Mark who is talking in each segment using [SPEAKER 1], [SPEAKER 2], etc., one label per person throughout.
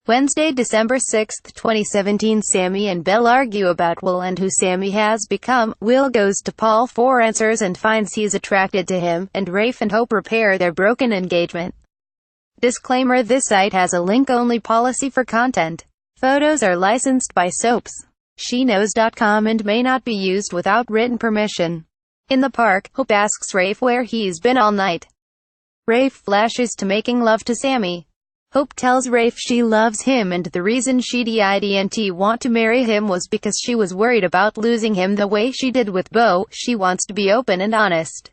[SPEAKER 1] Wednesday, December 6, 2017. Sami and Belle argue about Will and who Sami has become. Will goes to Paul for answers and finds he's attracted to him, and Rafe and Hope repair their broken engagement. Disclaimer: this site has a link-only policy for content. Photos are licensed by SUBCRIBE and may not be used without written permission. In the park, Hope asks Rafe where he's been all night. Rafe flashes to making love to Sami. Hope tells Rafe she loves him and the reason she didn't want to marry him was because she was worried about losing him the way she did with Beau. She wants to be open and honest.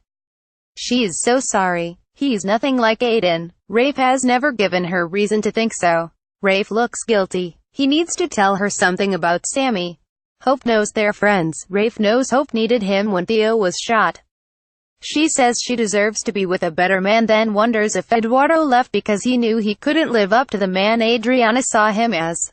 [SPEAKER 1] She's so sorry. He's nothing like Aiden. Rafe has never given her reason to think so. Rafe looks guilty. He needs to tell her something about Sami. Hope knows they're friends. Rafe knows Hope needed him when Theo was shot. She says she deserves to be with a better man, then wonders if Eduardo left because he knew he couldn't live up to the man Adriana saw him as.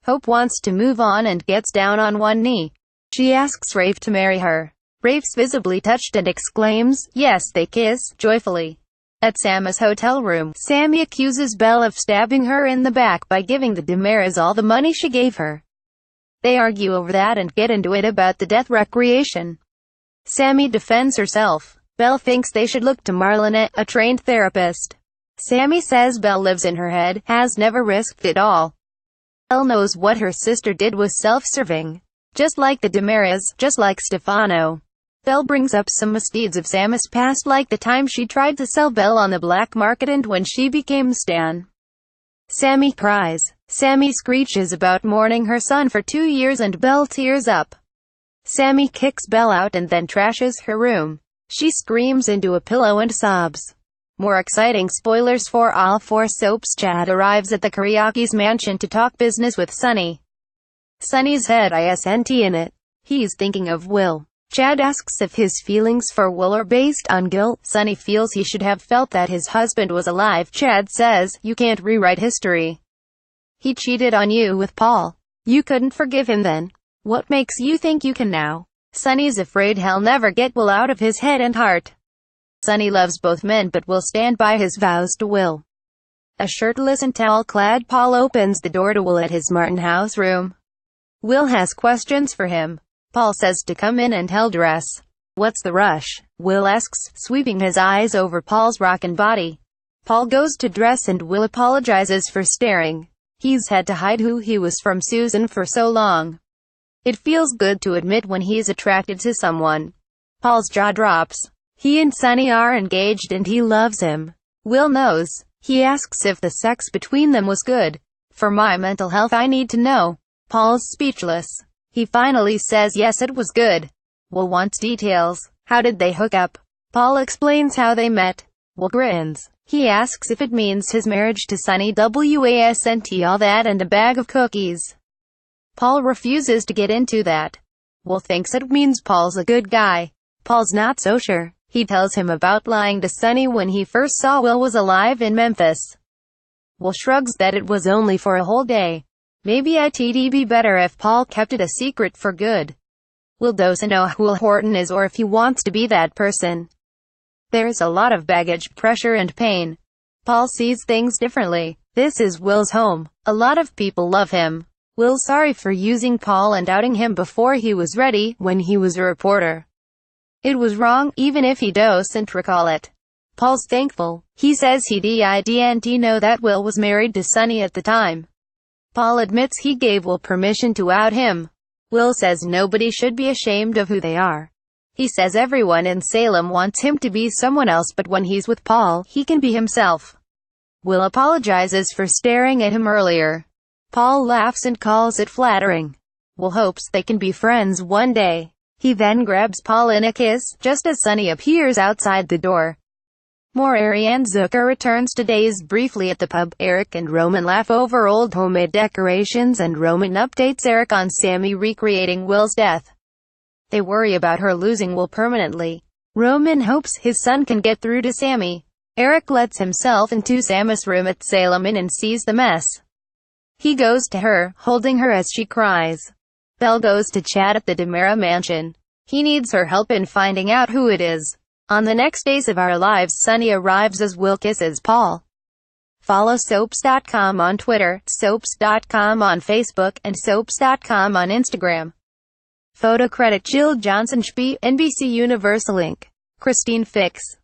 [SPEAKER 1] Hope wants to move on and gets down on one knee. She asks Rafe to marry her. Rafe's visibly touched and exclaims, yes. They kiss, joyfully. At Sami's hotel room, Sami accuses Belle of stabbing her in the back by giving the Demaras all the money she gave her. They argue over that and get into it about the death recreation. Sami defends herself. Belle thinks they should look to Marlene, a trained therapist. Sami says Belle lives in her head, has never risked it all. Belle knows what her sister did was self-serving. Just like the Demaras, just like Stefano. Belle brings up some misdeeds of Sami's past, like the time she tried to sell Belle on the black market and when she became Stan. Sami cries. Sami screeches about mourning her son for 2 years and Belle tears up. Sami kicks Belle out and then trashes her room. She screams into a pillow and sobs. More exciting spoilers for all 4 soaps. Chad arrives at the Kariaki's mansion to talk business with Sunny. Sunny's head isn't in it. He's thinking of Will. Chad asks if his feelings for Will are based on guilt. Sunny feels he should have felt that his husband was alive. Chad says, you can't rewrite history. He cheated on you with Paul. You couldn't forgive him then. What makes you think you can now? Sunny's afraid he'll never get Will out of his head and heart. Sunny loves both men but will stand by his vows to Will. A shirtless and towel-clad Paul opens the door to Will at his Martin House room. Will has questions for him. Paul says to come in and he'll dress. What's the rush? Will asks, sweeping his eyes over Paul's rockin' body. Paul goes to dress and Will apologizes for staring. He's had to hide who he was from Susan for so long. It feels good to admit when he's attracted to someone. Paul's jaw drops. He and Sunny are engaged and he loves him. Will knows. He asks if the sex between them was good. For my mental health I need to know. Paul's speechless. He finally says yes, it was good. Will wants details. How did they hook up? Paul explains how they met. Will grins. He asks if it means his marriage to Sunny wasn't all that and a bag of cookies. Paul refuses to get into that. Will thinks it means Paul's a good guy. Paul's not so sure. He tells him about lying to Sunny when he first saw Will was alive in Memphis. Will shrugs that it was only for a whole day. Maybe it'd be better if Paul kept it a secret for good. Will doesn't know who Will Horton is or if he wants to be that person. There's a lot of baggage, pressure and pain. Paul sees things differently. This is Will's home. A lot of people love him. Will's sorry for using Paul and outing him before he was ready, when he was a reporter. It was wrong, even if he doesn't recall it. Paul's thankful. He says he didn't know that Will was married to Sunny at the time. Paul admits he gave Will permission to out him. Will says nobody should be ashamed of who they are. He says everyone in Salem wants him to be someone else, but when he's with Paul, he can be himself. Will apologizes for staring at him earlier. Paul laughs and calls it flattering. Will hopes they can be friends one day. He then grabs Paul in a kiss, just as Sunny appears outside the door. More Ariane Zucker returns to Days briefly at the pub. Eric and Roman laugh over old homemade decorations and Roman updates Eric on Sami recreating Will's death. They worry about her losing Will permanently. Roman hopes his son can get through to Sami. Eric lets himself into Sami's room at Salem Inn and sees the mess. He goes to her, holding her as she cries. Belle goes to Chad at the Demara mansion. He needs her help in finding out who it is. On the next Days of Our Lives, Sunny arrives as Will kisses Paul. Follow Soaps.com on Twitter, Soaps.com on Facebook, and Soaps.com on Instagram. Photo credit Jill Johnson Spee, NBC Universal Inc. Christine Fix.